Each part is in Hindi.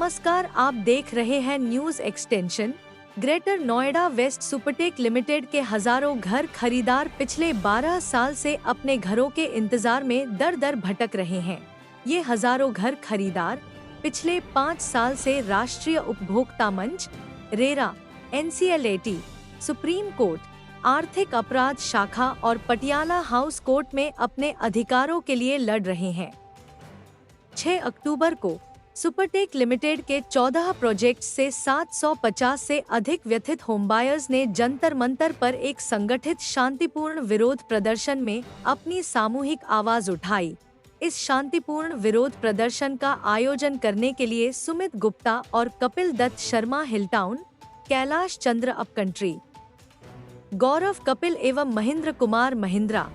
नमस्कार, आप देख रहे हैं news extension. Greater Noida West Supertech Limited के हजारों घर खरीदार पिछले 12 साल से अपने घरों के इंतजार में दर दर भटक रहे हैं। ये हजारों घर खरीदार पिछले 5 साल से राष्ट्रीय उपभोक्ता मंच, रेरा, NCLAT, सुप्रीम कोर्ट, आर्थिक अपराध शाखा और पटियाला हाउस कोर्ट में अपने अधिकारों के लिए लड़ रहे हैं। 6 अक्टूबर को सुपरटेक लिमिटेड के 14 प्रोजेक्ट से 750 से अधिक व्यथित होमबायर्स ने जंतर मंतर पर एक संगठित शांतिपूर्ण विरोध प्रदर्शन में अपनी सामूहिक आवाज उठाई। इस शांतिपूर्ण विरोध प्रदर्शन का आयोजन करने के लिए सुमित गुप्ता और कपिल दत्त शर्मा हिलटाउन, कैलाश चंद्र अपकंट्री, गौरव कपिल एवं महेंद्र कुमार महिंद्रा,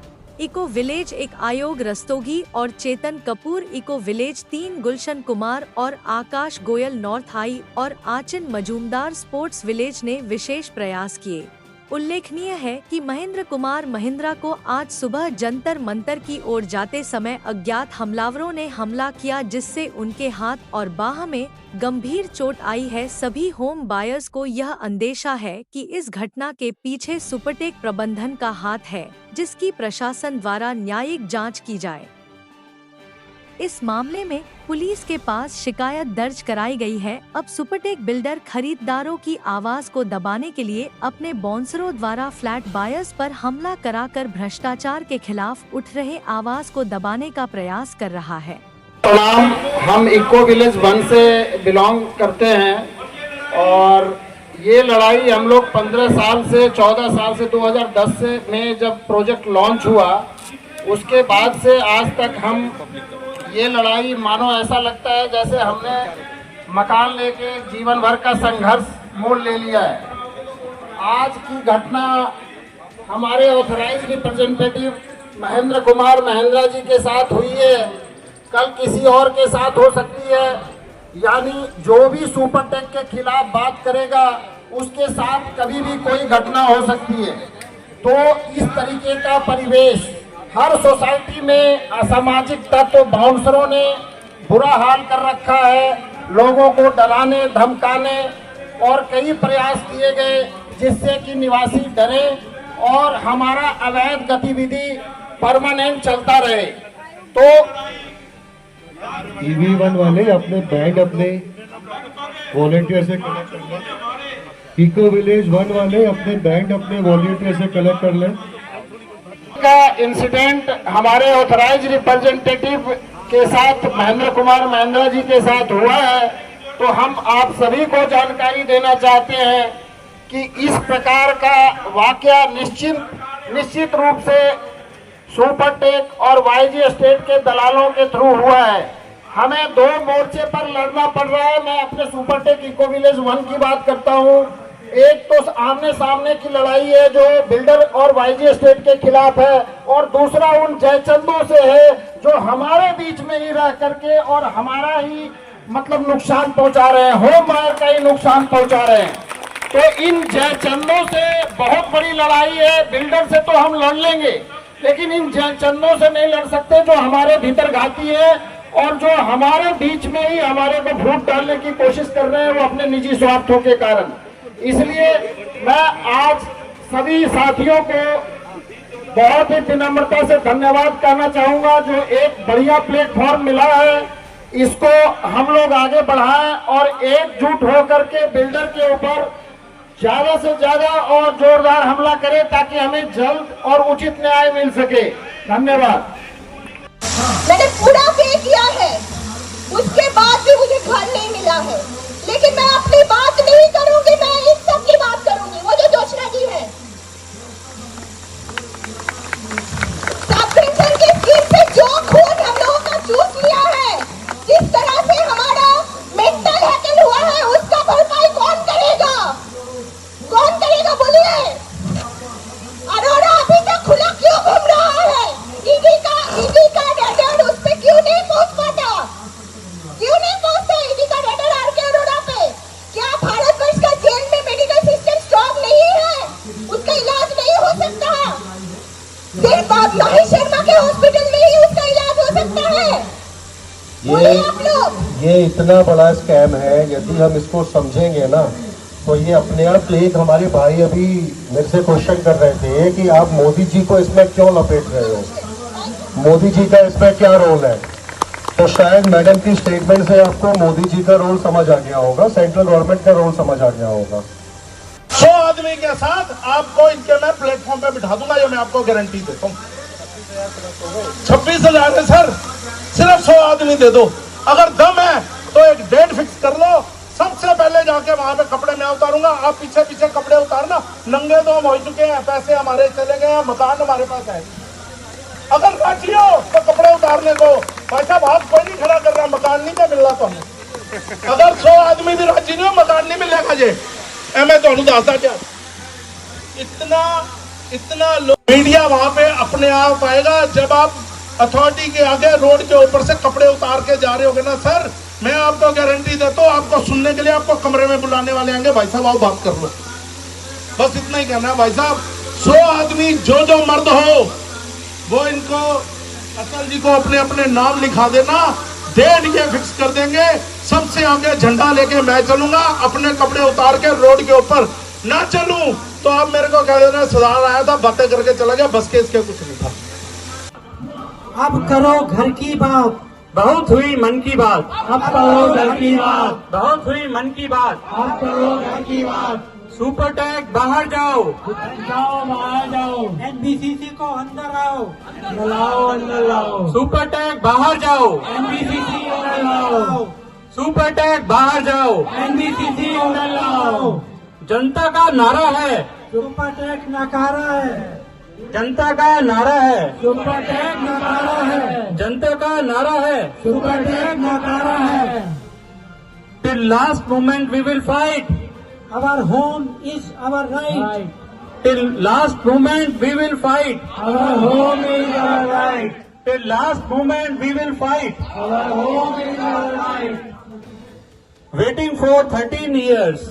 इको विलेज एक आयोग रस्तोगी और चेतन कपूर इको विलेज 3 गुलशन कुमार और आकाश गोयल नॉर्थ आई और आचिन मजूमदार स्पोर्ट्स विलेज ने विशेष प्रयास किए। उल्लेखनीय है कि महेंद्र कुमार महिंद्रा को आज सुबह जंतर मंतर की ओर जाते समय अज्ञात हमलावरों ने हमला किया, जिससे उनके हाथ और बाह में गंभीर चोट आई है। सभी होम बायर्स को यह अंदेशा है कि इस घटना के पीछे सुपरटेक प्रबंधन का हाथ है, जिसकी प्रशासन द्वारा न्यायिक जांच की जाए। इस मामले में पुलिस के पास शिकायत दर्ज कराई गई है। अब सुपरटेक बिल्डर खरीदारों की आवाज को दबाने के लिए अपने बाउंसरों द्वारा फ्लैट बायर्स पर हमला कराकर भ्रष्टाचार के खिलाफ उठ रहे आवाज को दबाने का प्रयास कर रहा है। प्रणाम, हम इको विलेज 1 से बिलोंग करते हैं और ये लड़ाई हम लोग 15 साल से 14 साल से 2010 से में जब प्रोजेक्ट लॉन्च हुआ उसके बाद से आज तक हम ये लड़ाई मानो ऐसा लगता है जैसे हमने मकान लेके जीवन भर का संघर्ष मोल ले लिया है। आज की घटना हमारे ऑथराइज रिप्रेजेंटेटिव महेंद्र कुमार महिंद्रा जी के साथ हुई है, कल किसी और के साथ हो सकती है। यानी जो भी सुपरटेक के खिलाफ बात करेगा उसके साथ कभी भी कोई घटना हो सकती है। तो इस तरीके का परिवेश हर सोसाइटी में असामाजिक तत्व बाउंसरों ने बुरा हाल कर रखा है। लोगों को डराने धमकाने और कई प्रयास किए गए जिससे कि निवासी डरे और हमारा अवैध गतिविधि परमानेंट चलता रहे। तो EV1 वाले अपने बैंड अपने वॉलेंटियर से कलेक्ट कर लें, इको विलेज 1 वाले अपने बैंड अपने वॉलेंटियर से कलेक्ट कर लें। का इंसिडेंट हमारे ऑथराइज रिप्रेजेंटेटिव के साथ महेंद्र कुमार महिंद्रा जी के साथ हुआ है। तो हम आप सभी को जानकारी देना चाहते हैं कि इस प्रकार का वाकया निश्चित रूप से सुपरटेक और YG एस्टेट के दलालों के थ्रू हुआ है। हमें 2 मोर्चे पर लड़ना पड़ रहा है। मैं अपने सुपरटेक इको विलेज 1 की बात करता हूँ। एक तो आमने सामने की लड़ाई है जो बिल्डर और YG एस्टेट के खिलाफ है, और दूसरा उन जयचंदों से है जो हमारे बीच में ही रह करके और हमारा ही मतलब नुकसान पहुंचा रहे हैं, होम बायर का ही नुकसान पहुंचा रहे हैं। तो इन जयचंदों से बहुत बड़ी लड़ाई है। बिल्डर से तो हम लड़ लेंगे, लेकिन इन जयचंदों से नहीं लड़ सकते जो हमारे भीतर घाती है और जो हमारे बीच में ही हमारे को फूट डालने की कोशिश कर रहे हैं, वो अपने निजी स्वार्थों के कारण। इसलिए मैं आज सभी साथियों को बहुत ही विनम्रता से धन्यवाद कहना चाहूंगा। जो एक बढ़िया प्लेटफॉर्म मिला है, इसको हम लोग आगे बढ़ाएं और एकजुट होकर के बिल्डर के ऊपर ज्यादा से ज्यादा और जोरदार हमला करें ताकि हमें जल्द और उचित न्याय मिल सके। धन्यवाद। मैंने पूरा पे किया है, उसके बाद भी मुझे घर नहीं मिला है, लेकिन मैं अपनी बात नहीं करूंगी, मैं इन सब की बात करूंगी। वो जो जोशना जी है, सब पेंशन की स्कीम से जो खून हम लोगों का चूस लिया है, जिस तरह से हमारा मेंटल हैकिंग हुआ है, उसका भरपाई कौन करेगा? कौन करेगा बोलिए? अरोड़ा अभी तक खुला क्यों घूम रहा है? ईडी का रेडर उस पे क्यों नहीं पहुंच पाता? क्यों नहीं पहुंचता ईडी का रेडर आरके अरोड़ा पे? क्या भारतवर्ष का जेल में मेडिकल सिस्टम स्ट्रॉन्ग नहीं है? उसका इलाज नहीं हो सकता? सिर्फ माही शर्मा के हॉस्पिटल में ही उसका इलाज हो सकता है? बोलिए आप लोग। ये इतना बड़ा स्कैम है, यदि हम इसको समझेंगे ना तो ये अपने आप। एक हमारे भाई अभी मेरे से क्वेश्चन कर रहे थे कि आप मोदी जी को इसमें क्यों लपेट रहे हो, मोदी जी का इसमें क्या रोल है। तो शायद मैडम की स्टेटमेंट से आपको मोदी जी का रोल समझ आ गया होगा, सेंट्रल गवर्नमेंट का रोल समझ आ गया होगा। 100 आदमी के साथ आपको इनके मैं प्लेटफॉर्म पे बिठा दूंगा, ये मैं आपको गारंटी देता हूँ। 26,000 है सर, सिर्फ 100 आदमी दे दो। अगर दम है तो एक डेट फिक्स कर लो, सबसे पहले जाके वहां पे कपड़े मैं उतारूंगा, आप पीछे पीछे कपड़े उतारना। नंगे तो हम हो चुके हैं, पैसे हमारे चले गए हैं, मकान हमारे पास है। अगर राजी हो तो कपड़े उतारने को, भाई साहब हाथ कोई नहीं खड़ा कर रहा, मकान नहीं मिल रहा। तो अगर 100 आदमी भी राजी नहीं हो, मकान नहीं मिलेगा जे। मैं तो दसदा क्या, इतना मीडिया वहां पे अपने आप आएगा जब आप अथॉरिटी के आगे रोड के ऊपर से कपड़े उतार के जा रहे होगे ना सर। मैं आपको गारंटी देता हूँ, आपको सुनने के लिए आपको कमरे में बुलाने वाले आएंगे, भाई साहब आओ बात कर लो। बस इतना ही कहना है भाई साहब। 100 आदमी जो मर्द हो वो इनको अटल जी को अपने अपने नाम लिखा देना, डेट ये फिक्स कर देंगे। सबसे आगे झंडा लेके मैं चलूंगा, अपने कपड़े उतार के रोड के ऊपर ना चलूं तो आप मेरे को कह देना सरदार आया था बातें करके चला गया, बस के इसके कुछ नहीं था। अब करो घर की बात, बहुत हुई मन की बात, अब करो घर की बात, बहुत हुई मन की बात। अब करो घर की बात। सुपर टैग बाहर जाओ, जाओ बाहर जाओ, एनबीसीसी को अंदर आओ, लाओ अंदर लाओ। सुपर टैग बाहर जाओ, एनबीसीसी अंदर लाओ, सुपर टैग बाहर जाओ। एनबीसीसी अंदर लाओ। जनता का नारा है, सुपर टैक्स नकारा है, जनता का नारा है, सुपर टैक्स नकारा है, जनता का नारा है। सुपर टैक्स नकारा है। Till last moment we will fight, Our home is our right. Till last moment we will fight, Our home is our right. Till last moment we will fight. Our home is our right. Waiting for 13 years,